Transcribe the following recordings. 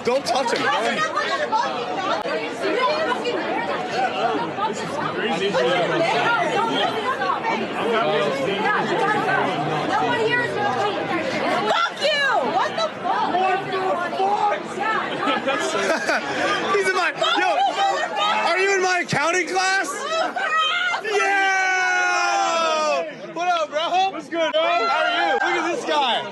Don't touch him. Nobody here is fuck you! What the fuck? He's in my... Yo, are you in my accounting class? Yeah! What up, bro? What's good, bro? How are you? Look at this guy.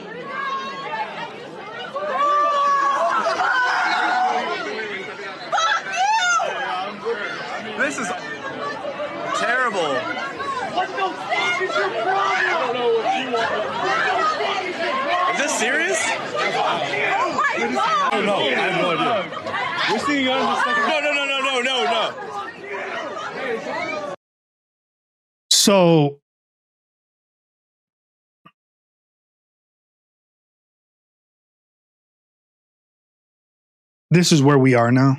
Fuck you! This is terrible. What the fuck is your problem? I don't know what you want. Is this serious? Oh my God! I don't know. I have no idea. We're seeing you on the second. No. So this is where we are now.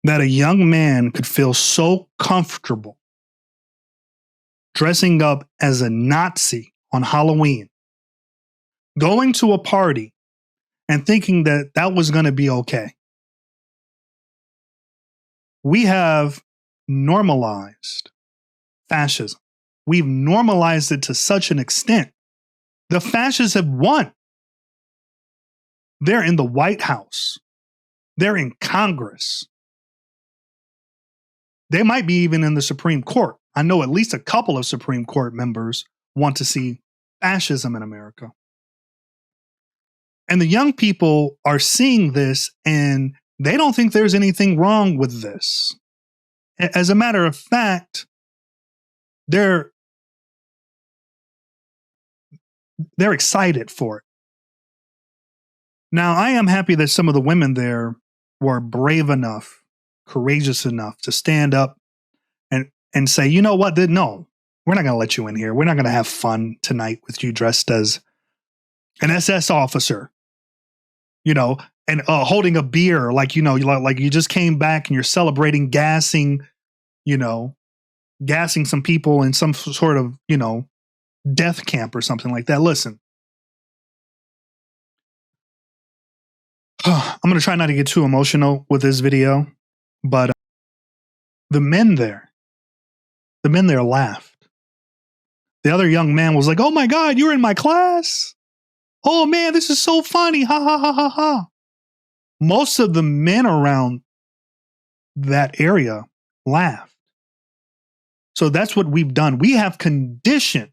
That a young man could feel so comfortable dressing up as a Nazi on Halloween, going to a party and thinking that that was going to be okay. We have normalized fascism. We've normalized it to such an extent. The fascists have won. They're in the White House. They're in Congress. They might be even in the Supreme Court. I know at least a couple of Supreme Court members want to see fascism in America. And the young people are seeing this and they don't think there's anything wrong with this. As a matter of fact, they're excited for it. Now, I am happy that some of the women there were brave enough, courageous enough to stand up and say, you know what? No, we're not going to let you in here. We're not going to have fun tonight with you dressed as an SS officer, and holding a beer like you just came back and you're celebrating gassing some people in some sort of, death camp or something like that. Listen, I'm going to try not to get too emotional with this video, but the men there laughed. The other young man was like, oh my God, you're in my class. Oh man, this is so funny. Ha ha ha ha ha. Most of the men around that area laughed. So that's what we've done. We have conditioned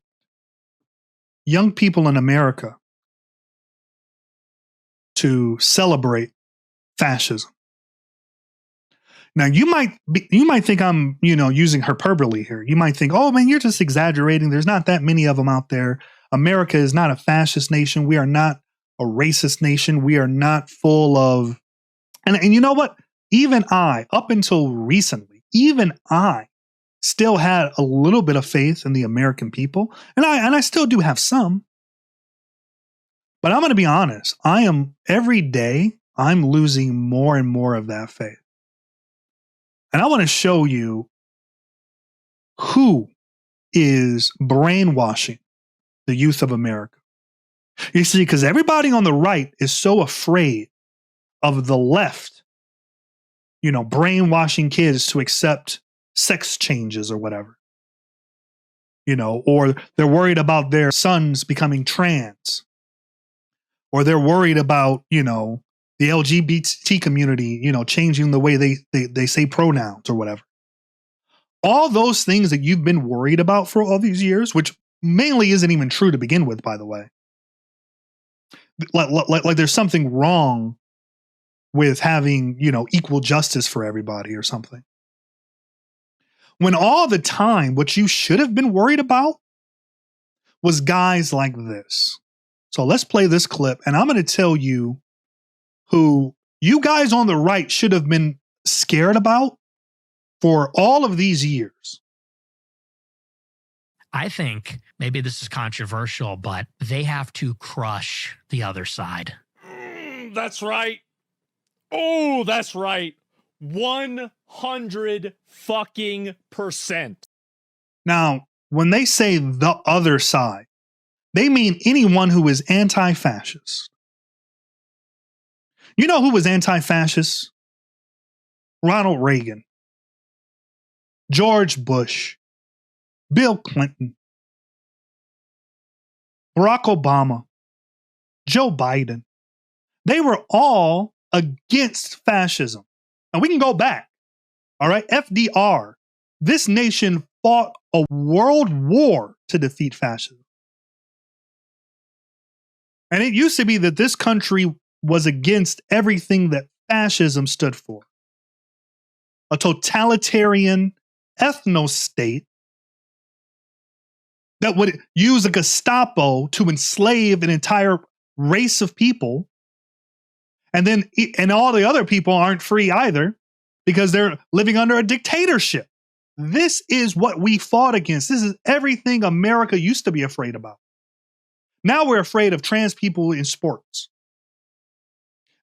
young people in America to celebrate fascism. Now you might think I'm, using hyperbole here. You might think, oh man, you're just exaggerating. There's not that many of them out there. America is not a fascist nation. We are not a racist nation. We are not full of, and you know what? Even I, up until recently, even I still had a little bit of faith in the American people. And I still do have some. But I'm going to be honest. Every day, I'm losing more and more of that faith. And I want to show you who is brainwashing the youth of America. You see, because everybody on the right is so afraid of the left, brainwashing kids to accept sex changes or whatever. Or they're worried about their sons becoming trans. Or they're worried about, the LGBT community, changing the way they say pronouns or whatever. All those things that you've been worried about for all these years, which mainly isn't even true to begin with, by the way. Like there's something wrong with having, equal justice for everybody or something. When all the time, what you should have been worried about was guys like this. So let's play this clip and I'm going to tell you who you guys on the right should have been scared about for all of these years. I think maybe this is controversial, but they have to crush the other side. That's right. Oh, that's right. 100 fucking percent. Now, when they say the other side, they mean anyone who is anti-fascist. You know who was anti-fascist? Ronald Reagan, George Bush, Bill Clinton, Barack Obama, Joe Biden. They were all against fascism. And we can go back. All right. FDR. This nation fought a world war to defeat fascism. And it used to be that this country was against everything that fascism stood for. A totalitarian ethno-state that would use a Gestapo to enslave an entire race of people. And all the other people aren't free either because they're living under a dictatorship. This is what we fought against. This is everything America used to be afraid about. Now we're afraid of trans people in sports.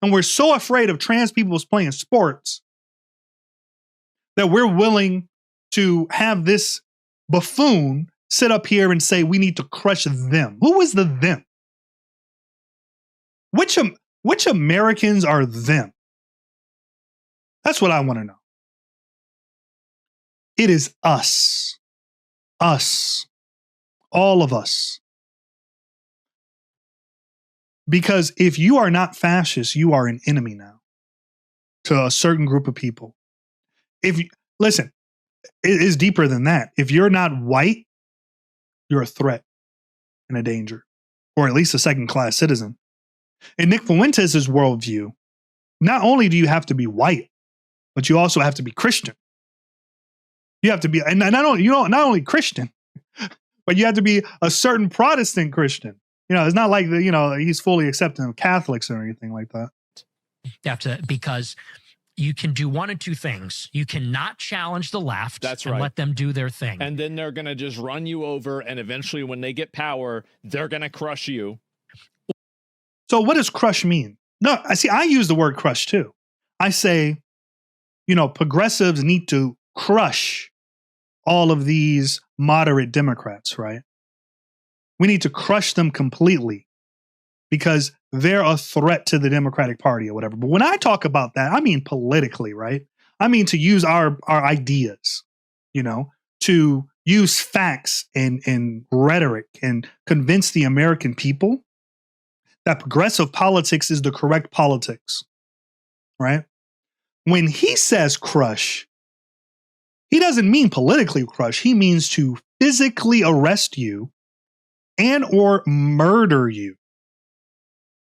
And we're so afraid of trans people playing sports that we're willing to have this buffoon sit up here and say we need to crush them. Who is the them? Which Americans are them? That's what I want to know. It is us. Us. All of us. Because if you are not fascist, you are an enemy now to a certain group of people. Listen, it is deeper than that. If you're not white, you're a threat and a danger, or at least a second-class citizen. In Nick Fuentes' worldview, not only do you have to be white, but you also have to be Christian. You have to be, and not only Christian, but you have to be a certain Protestant Christian. It's not like he's fully accepting of Catholics or anything like that. You have to, because you can do one of two things. You cannot challenge the left. That's and right. let them do their thing. And then they're going to just run you over. And eventually when they get power, they're going to crush you. So what does crush mean? No, I use the word crush too. I say, progressives need to crush all of these moderate Democrats, right? We need to crush them completely because they're a threat to the Democratic Party or whatever. But when I talk about that, I mean politically, right? I mean to use our ideas, to use facts and rhetoric and convince the American people that progressive politics is the correct politics, right? When he says crush, he doesn't mean politically crush. He means to physically arrest you and or murder you.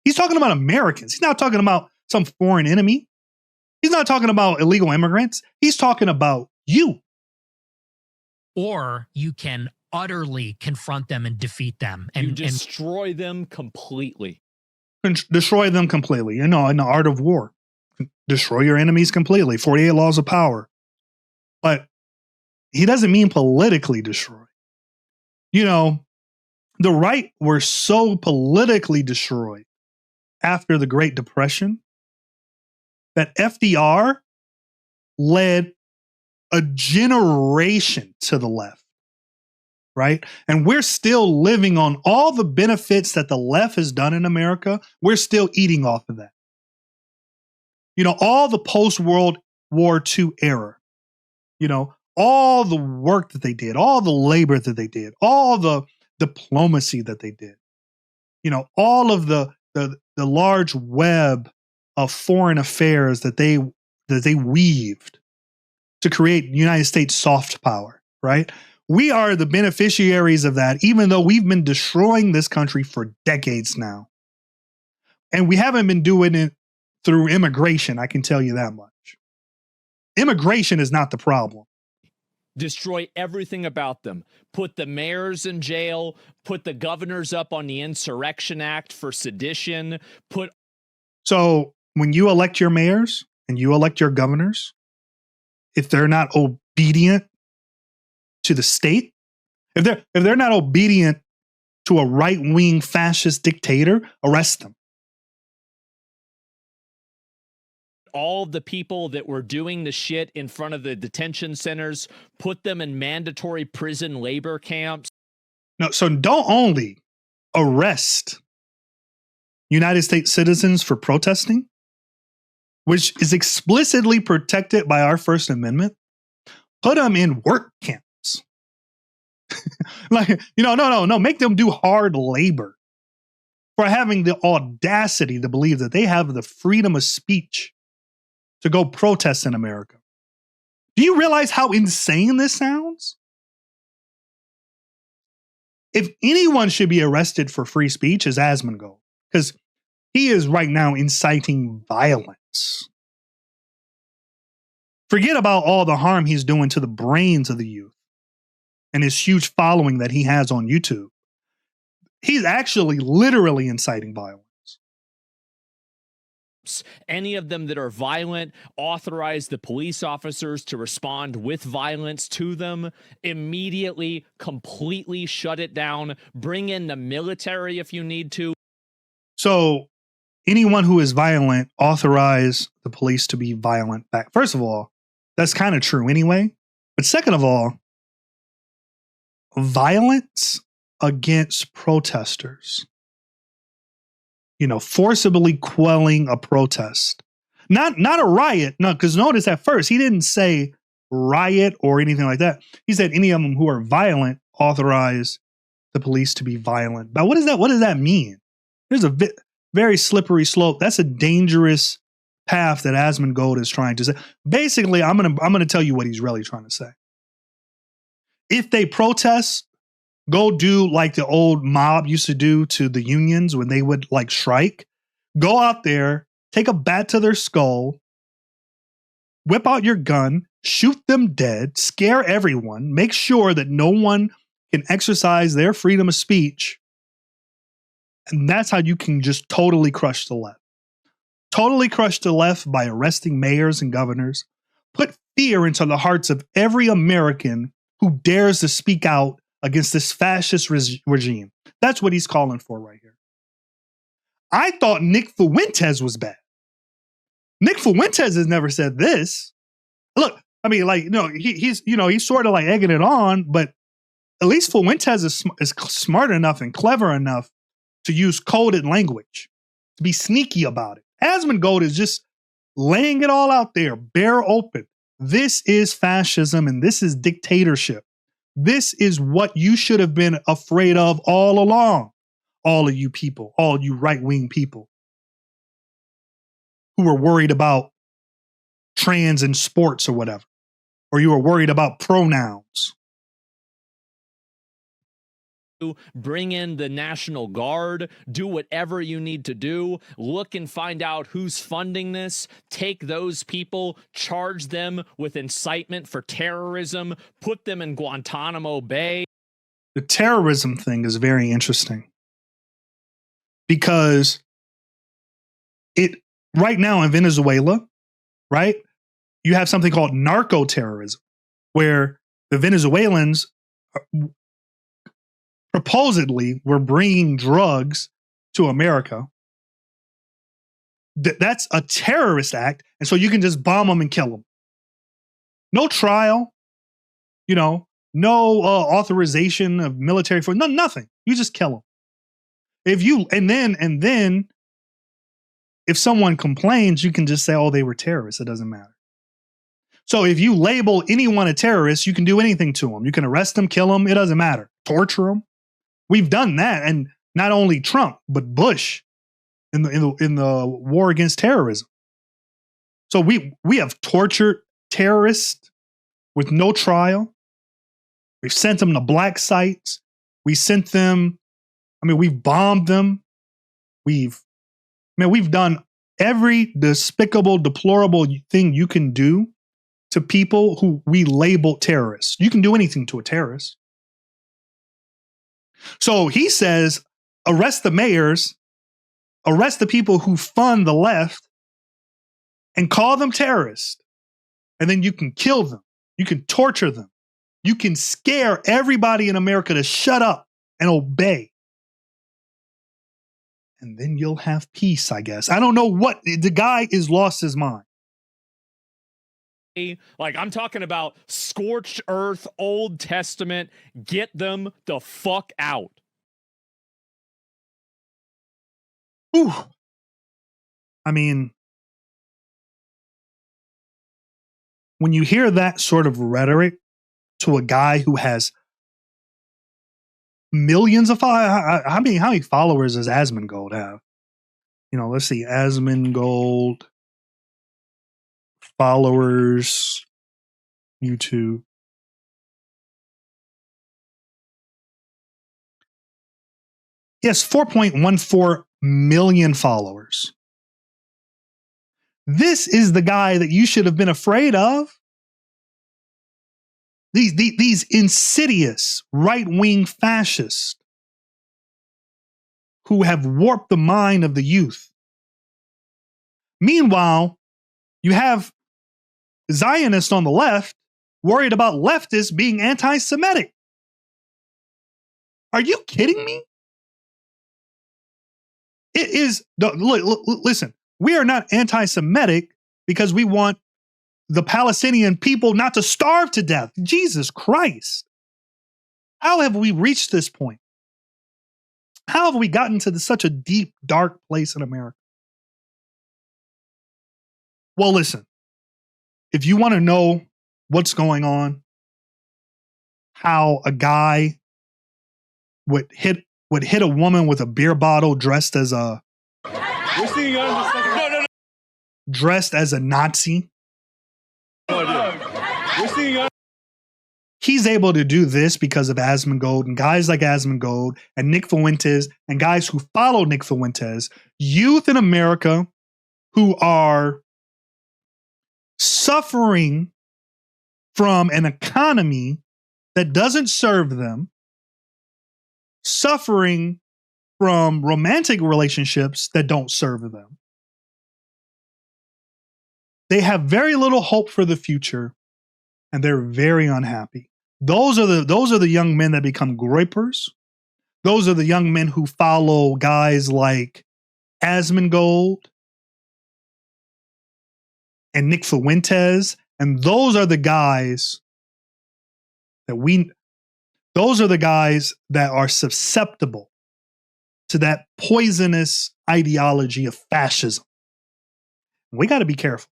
He's talking about Americans. He's not talking about some foreign enemy. He's not talking about illegal immigrants. He's talking about you. Or you can utterly confront them and defeat them. And you destroy them completely. Destroy them completely. In the art of war. Destroy your enemies completely. 48 laws of power. But he doesn't mean politically destroy. The right were so politically destroyed after the Great Depression that FDR led a generation to the left, right? And we're still living on all the benefits that the left has done in America. We're still eating off of that. All the post-World War II era, all the work that they did, all the labor that they did, all the diplomacy that they did, all of the large web of foreign affairs that they weaved to create United States soft power, right? We are the beneficiaries of that, even though we've been destroying this country for decades now. And we haven't been doing it through immigration, I can tell you that much. Immigration is not the problem. Destroy everything about them. Put the mayors in jail. Put the governors up on the Insurrection Act for sedition. So when you elect your mayors and you elect your governors, if they're not obedient to the state, if they're not obedient to a right-wing fascist dictator, arrest them. All the people that were doing the shit in front of the detention centers, put them in mandatory prison labor camps. No, so don't only arrest United States citizens for protesting, which is explicitly protected by our First Amendment, put them in work camps. Like, no, make them do hard labor for having the audacity to believe that they have the freedom of speech to go protest in America. Do you realize how insane this sounds? If anyone should be arrested for free speech, is Asmongold, because he is right now inciting violence. Forget about all the harm he's doing to the brains of the youth and his huge following that he has on YouTube. He's actually literally inciting violence. Any of them that are violent, authorize the police officers to respond with violence to them, immediately, completely shut it down, bring in the military if you need to. So anyone who is violent, authorize the police to be violent back. First of all, that's kind of true anyway. But second of all, violence against protesters, forcibly quelling a protest, not a riot. No, because notice at first he didn't say riot or anything like that. He said any of them who are violent, authorize the police to be violent. But what does that mean? There's a very slippery slope. That's a dangerous path that Asmongold is trying to say. Basically, I'm gonna tell you what he's really trying to say. If they protest, go do like the old mob used to do to the unions when they would like strike. Go out there, take a bat to their skull, whip out your gun, shoot them dead, scare everyone, make sure that no one can exercise their freedom of speech. And that's how you can just totally crush the left. Totally crush the left by arresting mayors and governors. Put fear into the hearts of every American who dares to speak out against this fascist regime. That's what he's calling for right here. I thought Nick Fuentes was bad. Nick Fuentes has never said this. Look, I mean, like, he's sort of like egging it on, but at least Fuentes is smart enough and clever enough to use coded language, to be sneaky about it. Asmongold is just laying it all out there, bare open. This is fascism and this is dictatorship. This is what you should have been afraid of all along. All of you people, all you right-wing people who were worried about trans in sports or whatever, or you were worried about pronouns. Bring in the National Guard, do whatever you need to do, look and find out who's funding this, take those people, charge them with incitement for terrorism, put them in Guantanamo Bay. The terrorism thing is very interesting because right now in Venezuela, right, you have something called narco-terrorism, where the Venezuelans supposedly were bringing drugs to America. That's a terrorist act, and so you can just bomb them and kill them. No trial, no authorization of military force, nothing. You just kill them. And then if someone complains, you can just say, "Oh, they were terrorists." It doesn't matter. So if you label anyone a terrorist, you can do anything to them. You can arrest them, kill them. It doesn't matter. Torture them. We've done that, and not only Trump but Bush in the war against terrorism. So we have tortured terrorists with no trial. We've sent them to black sites. We've bombed them. We've done every despicable, deplorable thing you can do to people who we label terrorists. You can do anything to a terrorist. So he says, arrest the mayors, arrest the people who fund the left, and call them terrorists. And then you can kill them. You can torture them. You can scare everybody in America to shut up and obey. And then you'll have peace, I guess. I don't know what. The guy is lost his mind. Like, I'm talking about scorched earth, Old Testament. Get them the fuck out. Ooh. I mean, when you hear that sort of rhetoric to a guy who has millions of followers, how many followers does Asmongold have? Let's see, Asmongold followers, YouTube. Yes, 4.14 million followers. This is the guy that you should have been afraid of. These insidious right-wing fascists who have warped the mind of the youth. Meanwhile, you have Zionists on the left worried about leftists being anti-Semitic. Are you kidding me? It is, listen, we are not anti-Semitic because we want the Palestinian people not to starve to death. Jesus Christ. How have we reached this point? How have we gotten to such a deep, dark place in America? Well, listen, if you want to know what's going on, how a guy would hit a woman with a beer bottle dressed as a Nazi. He's able to do this because of Asmongold and guys like Asmongold and Nick Fuentes and guys who follow Nick Fuentes, youth in America who are suffering from an economy that doesn't serve them, suffering from romantic relationships that don't serve them. They have very little hope for the future, and they're very unhappy. Those are the young men that become groypers. Those are the young men who follow guys like Asmongold and Nick Fuentes, and those are the guys that are susceptible to that poisonous ideology of fascism. We got to be careful.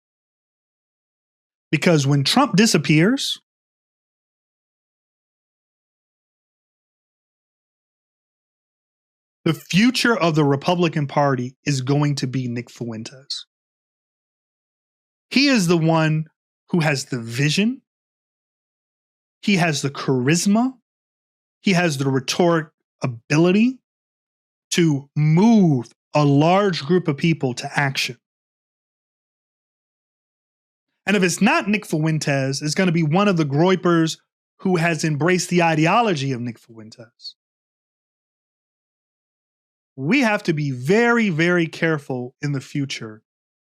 Because when Trump disappears, the future of the Republican Party is going to be Nick Fuentes. He is the one who has the vision. He has the charisma. He has the rhetoric ability to move a large group of people to action. And if it's not Nick Fuentes, it's going to be one of the groypers who has embraced the ideology of Nick Fuentes. We have to be very, very careful in the future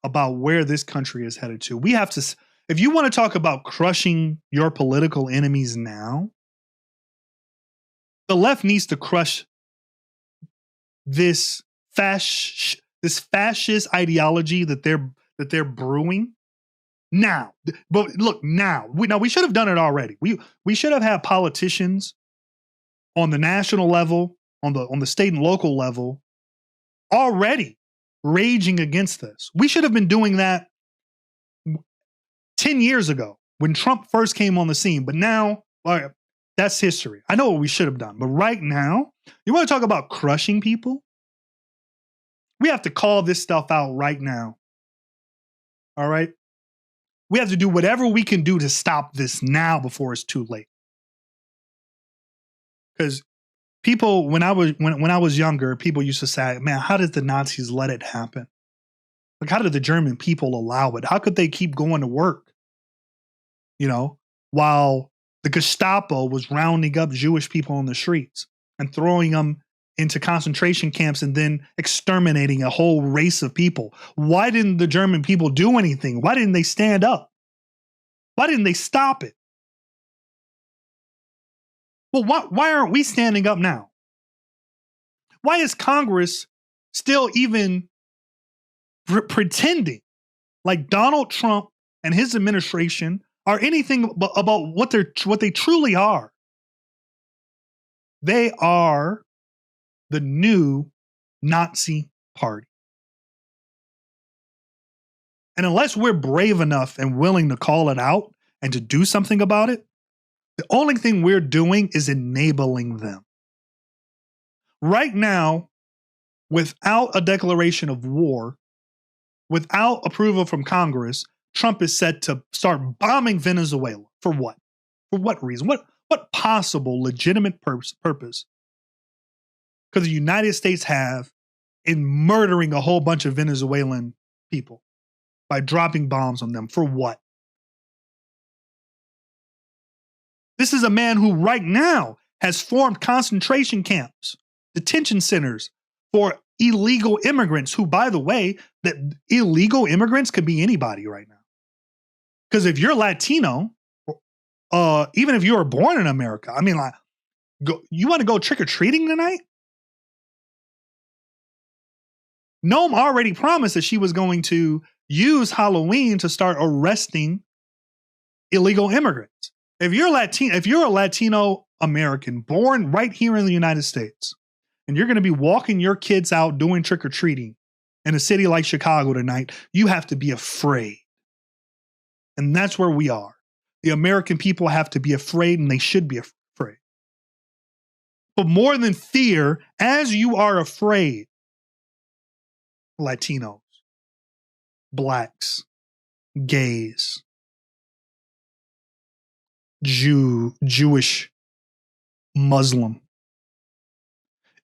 about where this country is headed to. We have to, if you want to talk about crushing your political enemies now, the left needs to crush this fascist ideology that they're brewing now. But look, now we should have done it already. We should have had politicians on the national level, on the state and local level, already raging against this. We should have been doing that 10 years ago when Trump first came on the scene. But now, that's history. I know what we should have done. But right now, you want to talk about crushing people? We have to call this stuff out right now. All right? We have to do whatever we can do to stop this now before it's too late. Because people, when I was younger, people used to say, man, how did the Nazis let it happen? Like, how did the German people allow it? How could they keep going to work? While the Gestapo was rounding up Jewish people on the streets and throwing them into concentration camps and then exterminating a whole race of people. Why didn't the German people do anything? Why didn't they stand up? Why didn't they stop it? Well, why aren't we standing up now? Why is Congress still even pretending like Donald Trump and his administration are anything about what they truly are? They are the new Nazi party. And unless we're brave enough and willing to call it out and to do something about it, the only thing we're doing is enabling them. Right now, without a declaration of war, without approval from Congress, Trump is set to start bombing Venezuela. For what? For what reason? What possible legitimate purpose could the United States have in murdering a whole bunch of Venezuelan people by dropping bombs on them? For what? This is a man who right now has formed concentration camps, detention centers for illegal immigrants who, by the way, that illegal immigrants could be anybody right now. Because if you're Latino, even if you were born in America, I mean, like, you want to go trick-or-treating tonight? Noam already promised that she was going to use Halloween to start arresting illegal immigrants. If you're a Latino American born right here in the United States, and you're going to be walking your kids out doing trick-or-treating in a city like Chicago tonight, you have to be afraid. And that's where we are. The American people have to be afraid, and they should be afraid. But more than fear, as you are afraid, Latinos, blacks, gays, Jewish, Muslim.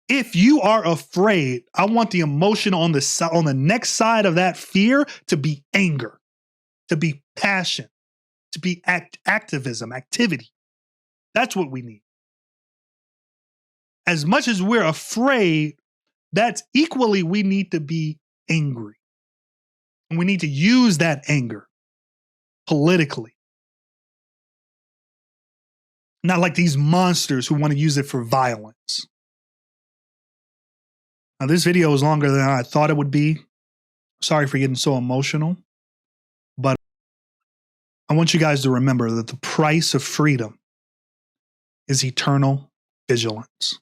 If you are afraid, I want the emotion on the next side of that fear to be anger, to be passion, to be activism, activity. That's what we need. As much as we're afraid, that's equally we need to be angry. And we need to use that anger politically. Not like these monsters who want to use it for violence. Now, this video is longer than I thought it would be. Sorry for getting so emotional. But I want you guys to remember that the price of freedom is eternal vigilance.